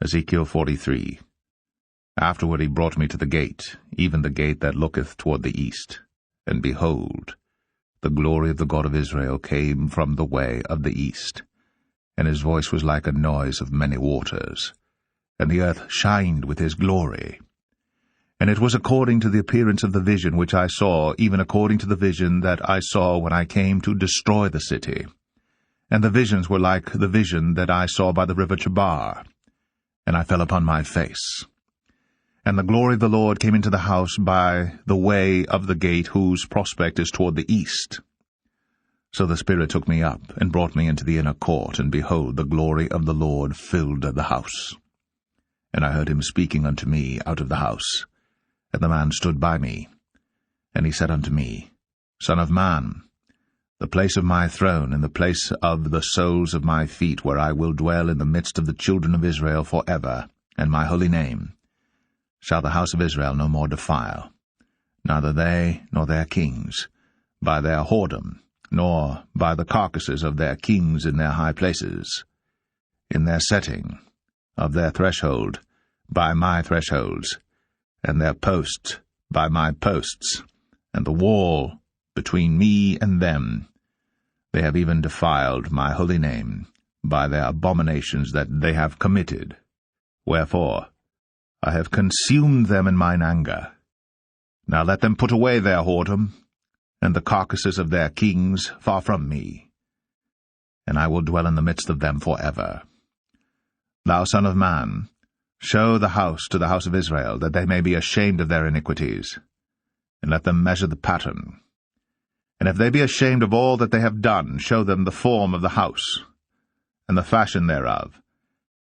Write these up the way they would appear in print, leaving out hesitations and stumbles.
Ezekiel 43. Afterward he brought me to the gate, even the gate that looketh toward the east. And behold, the glory of the God of Israel came from the way of the east, and his voice was like a noise of many waters, and the earth shined with his glory. And it was according to the appearance of the vision which I saw, even according to the vision that I saw when I came to destroy the city. And the visions were like the vision that I saw by the river Chebar. And I fell upon my face. And the glory of the Lord came into the house by the way of the gate whose prospect is toward the east. So the Spirit took me up, and brought me into the inner court, and behold, the glory of the Lord filled the house. And I heard him speaking unto me out of the house. And the man stood by me. And he said unto me, Son of man, the place of my throne, and the place of the soles of my feet, where I will dwell in the midst of the children of Israel for ever, and my holy name, shall the house of Israel no more defile, neither they nor their kings, by their whoredom, nor by the carcasses of their kings in their high places, in their setting of their threshold, by my thresholds, and their post by my posts, and the wall between me and them. They have even defiled my holy name by their abominations that they have committed. Wherefore I have consumed them in mine anger. Now let them put away their whoredom, and the carcasses of their kings far from me, and I will dwell in the midst of them for ever. Thou son of man, show the house to the house of Israel, that they may be ashamed of their iniquities, and let them measure the pattern. And if they be ashamed of all that they have done, show them the form of the house, and the fashion thereof,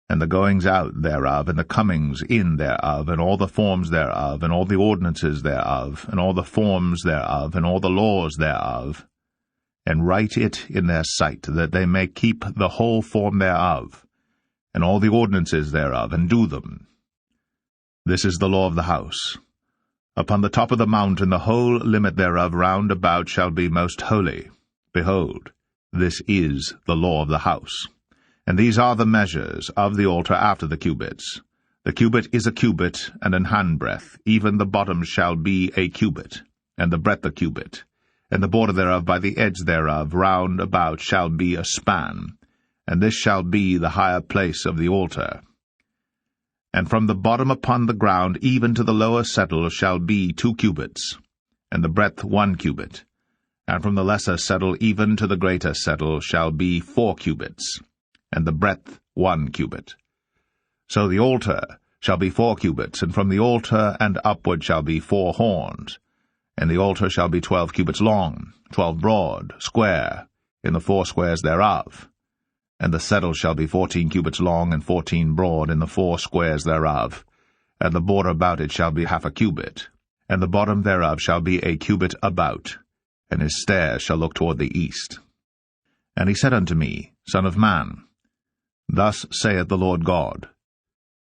and the goings out thereof, and the comings in thereof, and all the forms thereof, and all the ordinances thereof, and all the forms thereof, and all the laws thereof, and write it in their sight, that they may keep the whole form thereof, and all the ordinances thereof, and do them. This is the law of the house. Upon the top of the mountain the whole limit thereof round about shall be most holy. Behold, this is the law of the house. And these are the measures of the altar after the cubits. The cubit is a cubit and an handbreadth, even the bottom shall be a cubit, and the breadth a cubit, and the border thereof by the edge thereof round about shall be a span, and this shall be the higher place of the altar. And from the bottom upon the ground even to the lower settle shall be 2 cubits, and the breadth 1 cubit, and from the lesser settle even to the greater settle shall be 4 cubits, and the breadth 1 cubit. So the altar shall be 4 cubits, and from the altar and upward shall be 4 horns, and the altar shall be 12 cubits long, 12 broad, square, in the 4 squares thereof. And the settle shall be 14 cubits long, and 14 broad in the 4 squares thereof, and the border about it shall be 1/2 cubit, and the bottom thereof shall be a cubit about, and his stairs shall look toward the east. And he said unto me, Son of man, thus saith the Lord God,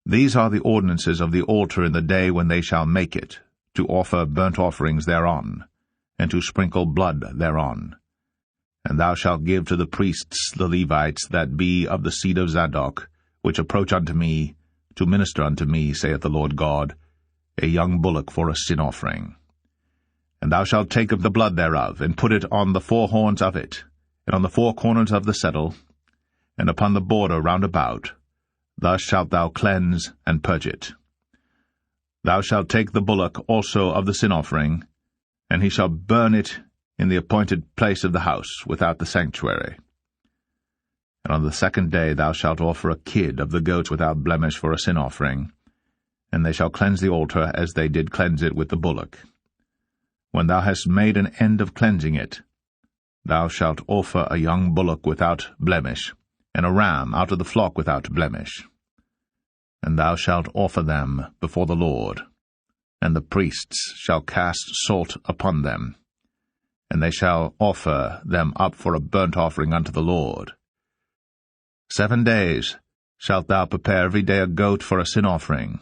These are the ordinances of the altar in the day when they shall make it, to offer burnt offerings thereon, and to sprinkle blood thereon. And thou shalt give to the priests the Levites that be of the seed of Zadok, which approach unto me, to minister unto me, saith the Lord God, a young bullock for a sin offering. And thou shalt take of the blood thereof, and put it on the 4 horns of it, and on the 4 corners of the settle, and upon the border round about. Thus shalt thou cleanse and purge it. Thou shalt take the bullock also of the sin offering, and he shall burn it in the appointed place of the house, without the sanctuary. And on the 2nd day thou shalt offer a kid of the goats without blemish for a sin offering, and they shall cleanse the altar as they did cleanse it with the bullock. When thou hast made an end of cleansing it, thou shalt offer a young bullock without blemish, and a ram out of the flock without blemish. And thou shalt offer them before the Lord, and the priests shall cast salt upon them, and they shall offer them up for a burnt offering unto the Lord. 7 days shalt thou prepare every day a goat for a sin offering.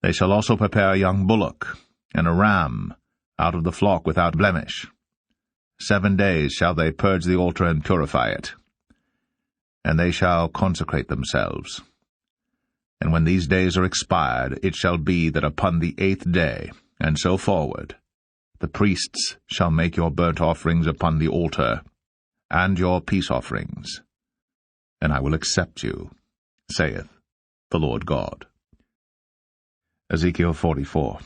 They shall also prepare a young bullock, and a ram out of the flock without blemish. 7 days shall they purge the altar and purify it, and they shall consecrate themselves. And when these days are expired, it shall be that upon the 8th day, and so forward, the priests shall make your burnt offerings upon the altar, and your peace offerings, and I will accept you, saith the Lord God. Ezekiel 44.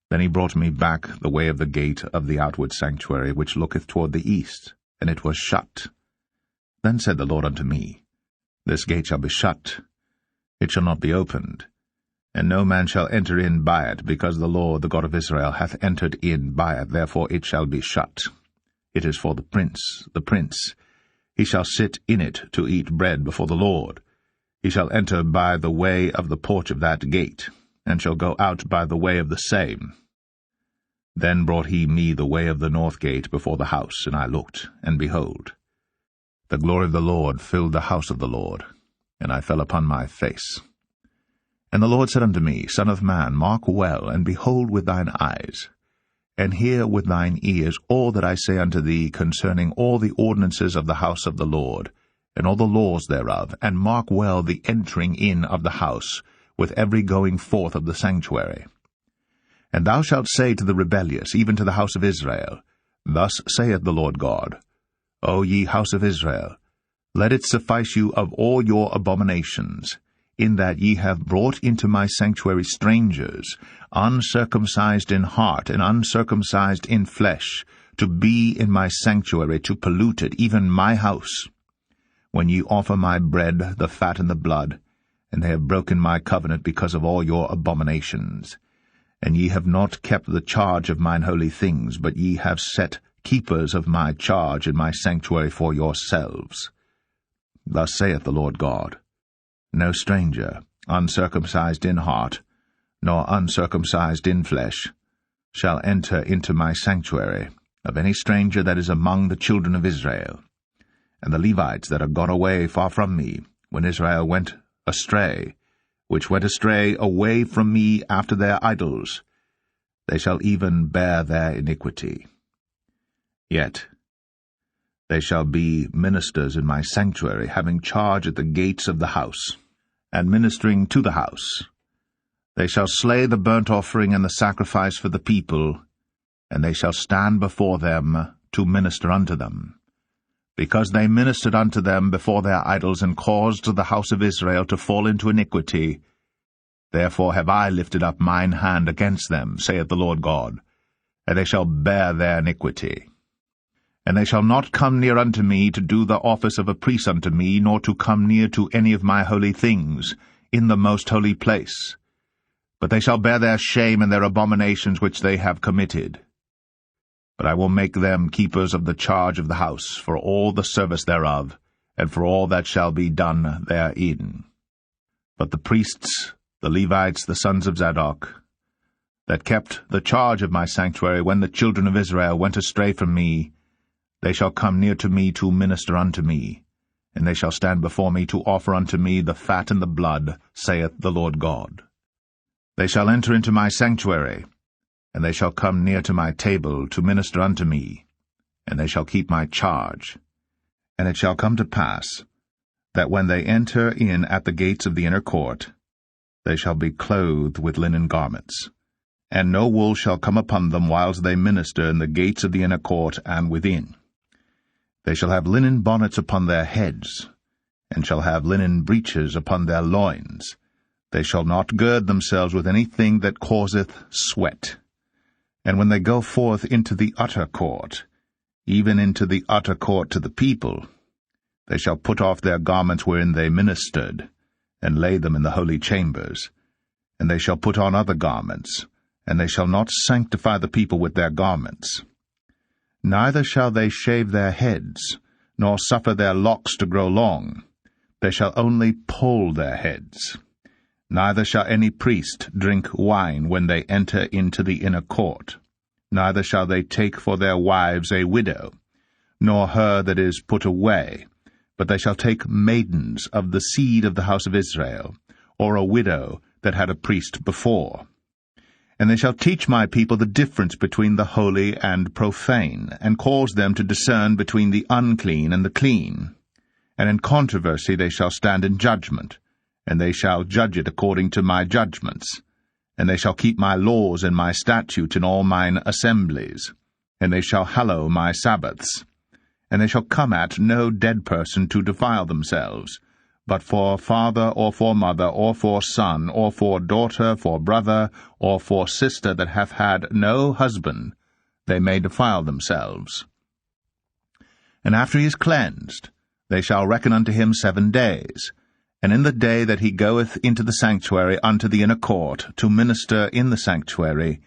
Then he brought me back the way of the gate of the outward sanctuary, which looketh toward the east, and it was shut. Then said the Lord unto me, This gate shall be shut, it shall not be opened, and no man shall enter in by it, because the Lord, the God of Israel, hath entered in by it, therefore it shall be shut. It is for the prince. He shall sit in it to eat bread before the Lord. He shall enter by the way of the porch of that gate, and shall go out by the way of the same. Then brought he me the way of the north gate before the house, and I looked, and behold, the glory of the Lord filled the house of the Lord, and I fell upon my face. And the Lord said unto me, Son of man, mark well, and behold with thine eyes, and hear with thine ears all that I say unto thee concerning all the ordinances of the house of the Lord, and all the laws thereof, and mark well the entering in of the house, with every going forth of the sanctuary. And thou shalt say to the rebellious, even to the house of Israel, Thus saith the Lord God, O ye house of Israel, let it suffice you of all your abominations, in that ye have brought into my sanctuary strangers, uncircumcised in heart and uncircumcised in flesh, to be in my sanctuary, to pollute it, even my house. When ye offer my bread, the fat and the blood, and they have broken my covenant because of all your abominations. And ye have not kept the charge of mine holy things, but ye have set keepers of my charge in my sanctuary for yourselves. Thus saith the Lord God, No stranger, uncircumcised in heart, nor uncircumcised in flesh, shall enter into my sanctuary, of any stranger that is among the children of Israel. And the Levites that are gone away far from me, when Israel went astray, which went astray away from me after their idols, they shall even bear their iniquity. Yet they shall be ministers in my sanctuary, having charge at the gates of the house, and ministering to the house. They shall slay the burnt offering and the sacrifice for the people, and they shall stand before them to minister unto them. Because they ministered unto them before their idols, and caused the house of Israel to fall into iniquity, therefore have I lifted up mine hand against them, saith the Lord God, and they shall bear their iniquity. And they shall not come near unto me to do the office of a priest unto me, nor to come near to any of my holy things in the most holy place. But they shall bear their shame and their abominations which they have committed. But I will make them keepers of the charge of the house, for all the service thereof, and for all that shall be done therein. But the priests, the Levites, the sons of Zadok, that kept the charge of my sanctuary when the children of Israel went astray from me, they shall come near to me to minister unto me, and they shall stand before me to offer unto me the fat and the blood, saith the Lord God. They shall enter into my sanctuary, and they shall come near to my table to minister unto me, and they shall keep my charge. And it shall come to pass, that when they enter in at the gates of the inner court, they shall be clothed with linen garments, and no wool shall come upon them whiles they minister in the gates of the inner court and within. They shall have linen bonnets upon their heads, and shall have linen breeches upon their loins. They shall not gird themselves with anything that causeth sweat. And when they go forth into the utter court, even into the utter court to the people, they shall put off their garments wherein they ministered, and lay them in the holy chambers. And they shall put on other garments, and they shall not sanctify the people with their garments. Neither shall they shave their heads, nor suffer their locks to grow long. They shall only poll their heads. Neither shall any priest drink wine when they enter into the inner court. Neither shall they take for their wives a widow, nor her that is put away, but they shall take maidens of the seed of the house of Israel, or a widow that had a priest before. And they shall teach my people the difference between the holy and profane, and cause them to discern between the unclean and the clean. And in controversy they shall stand in judgment, and they shall judge it according to my judgments. And they shall keep my laws and my statutes in all mine assemblies, and they shall hallow my Sabbaths. And they shall come at no dead person to defile themselves, but for father or for mother or for son or for daughter, for brother or for sister that hath had no husband, they may defile themselves. And after he is cleansed, they shall reckon unto him 7 days. And in the day that he goeth into the sanctuary unto the inner court, to minister in the sanctuary,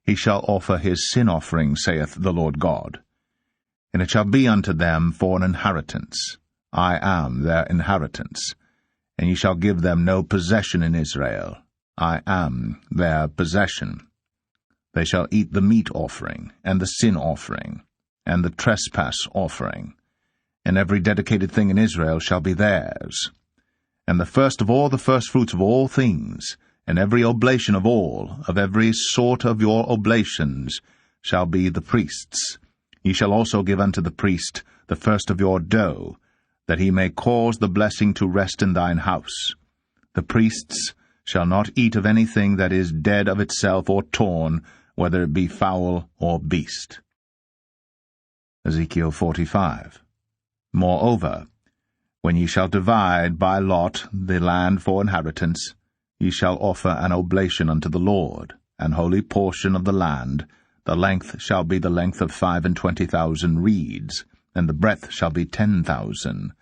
he shall offer his sin offering, saith the Lord God. And it shall be unto them for an inheritance. I am their inheritance. And ye shall give them no possession in Israel. I am their possession. They shall eat the meat offering, and the sin offering, and the trespass offering. And every dedicated thing in Israel shall be theirs. And the first of all the firstfruits of all things, and every oblation of all, of every sort of your oblations, shall be the priest's. Ye shall also give unto the priest the first of your dough, that he may cause the blessing to rest in thine house. The priests shall not eat of anything that is dead of itself or torn, whether it be fowl or beast. Ezekiel 45. Moreover, when ye shall divide by lot the land for inheritance, ye shall offer an oblation unto the Lord, an holy portion of the land. The length shall be the length of 25,000 reeds, and the breadth shall be 10,000.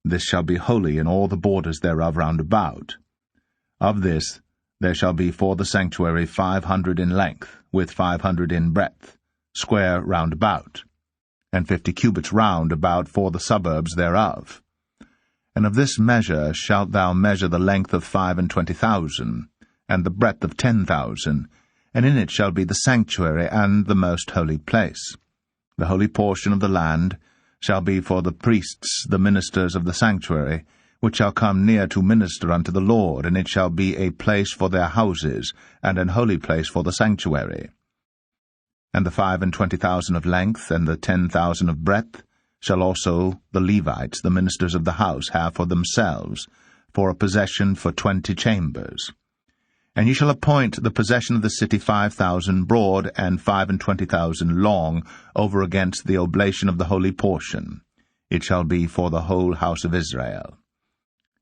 This shall be holy in all the borders thereof round about. Of this there shall be for the sanctuary 500 in length, with 500 in breadth, square round about, and 50 cubits round about for the suburbs thereof. And of this measure shalt thou measure the length of 25,000, and the breadth of 10,000, and in it shall be the sanctuary and the most holy place. The holy portion of the land shall be for the priests, the ministers of the sanctuary, which shall come near to minister unto the Lord, and it shall be a place for their houses, and an holy place for the sanctuary. And the 25,000 of length, and the 10,000 of breadth, shall also the Levites, the ministers of the house, have for themselves, for a possession for 20 chambers. And ye shall appoint the possession of the city 5,000 broad, and 25,000 long, over against the oblation of the holy portion. It shall be for the whole house of Israel.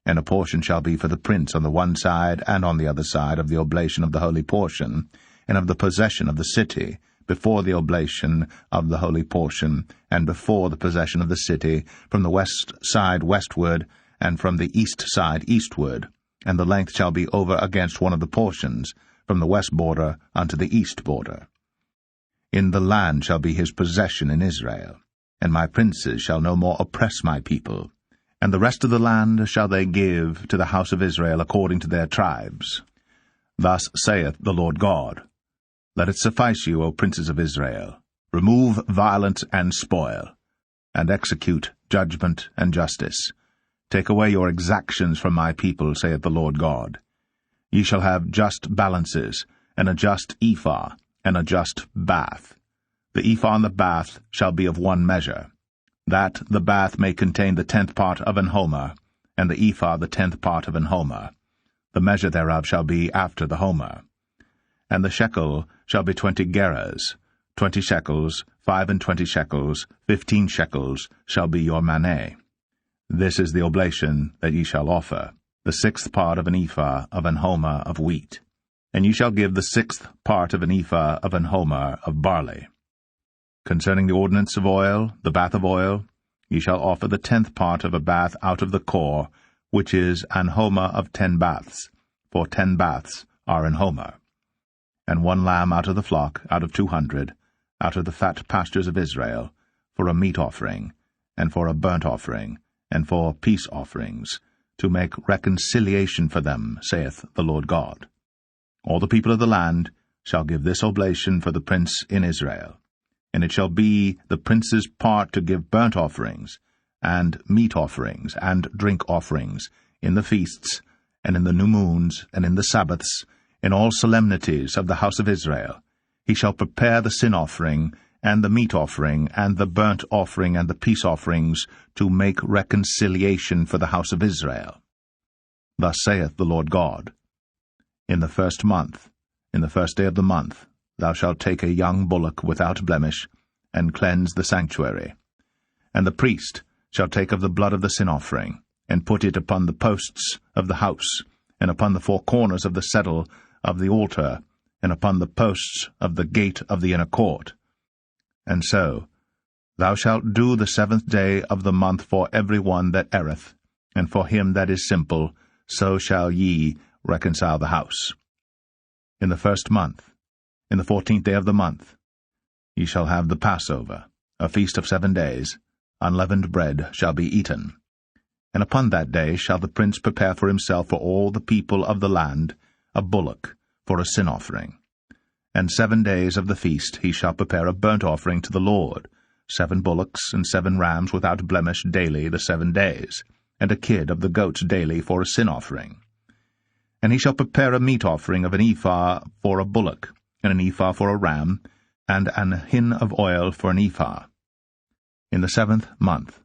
And a portion shall be for the prince on the one side and on the other side of the oblation of the holy portion, and of the possession of the city, before the oblation of the holy portion, and before the possession of the city, from the west side westward, and from the east side eastward. And the length shall be over against one of the portions, from the west border unto the east border. In the land shall be his possession in Israel, and my princes shall no more oppress my people. And the rest of the land shall they give to the house of Israel according to their tribes. Thus saith the Lord God, Let it suffice you, O princes of Israel. Remove violence and spoil, and execute judgment and justice. Take away your exactions from my people, saith the Lord God. Ye shall have just balances, and a just ephah, and a just bath. The ephah and the bath shall be of one measure, that the bath may contain the 10th part of an homer, and the ephah the 10th part of an homer. The measure thereof shall be after the homer. And the shekel shall be 20 gerahs, 20 shekels, 25 shekels, 15 shekels shall be your maneh. This is the oblation that ye shall offer, the 6th part of an ephah of an homer of wheat. And ye shall give the 6th part of an ephah of an homer of barley. Concerning the ordinance of oil, the bath of oil, ye shall offer the 10th part of a bath out of the core, which is an homer of 10 baths, for 10 baths are an homer. And 1 lamb out of the flock, out of 200, out of the fat pastures of Israel, for a meat offering, and for a burnt offering, and for peace offerings, to make reconciliation for them, saith the Lord God. All the people of the land shall give this oblation for the prince in Israel. And it shall be the prince's part to give burnt offerings, and meat offerings, and drink offerings, in the feasts, and in the new moons, and in the Sabbaths, in all solemnities of the house of Israel. He shall prepare the sin offering, and the meat offering, and the burnt offering, and the peace offerings, to make reconciliation for the house of Israel. Thus saith the Lord God, In the 1st month, in the 1st day of the month, thou shalt take a young bullock without blemish, and cleanse the sanctuary. And the priest shall take of the blood of the sin offering, and put it upon the posts of the house, and upon the 4 corners of the settle of the altar, and upon the posts of the gate of the inner court. And so thou shalt do the 7th day of the month for every one that erreth, and for him that is simple, so shall ye reconcile the house. In the 1st month, in the 14th day of the month, ye shall have the Passover, a feast of 7 days. Unleavened bread shall be eaten. And upon that day shall the prince prepare for himself for all the people of the land a bullock for a sin offering. And 7 days of the feast he shall prepare a burnt offering to the Lord, 7 bullocks and 7 rams without blemish daily the 7 days, and a kid of the goats daily for a sin offering. And he shall prepare a meat offering of an ephah for a bullock, and an ephah for a ram, and an hin of oil for an ephah. In the 7th month,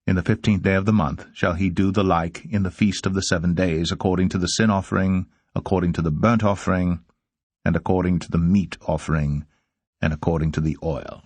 in the 15th day of the month, shall he do the like in the feast of the 7 days, according to the sin offering, according to the burnt offering, and according to the meat offering, and according to the oil.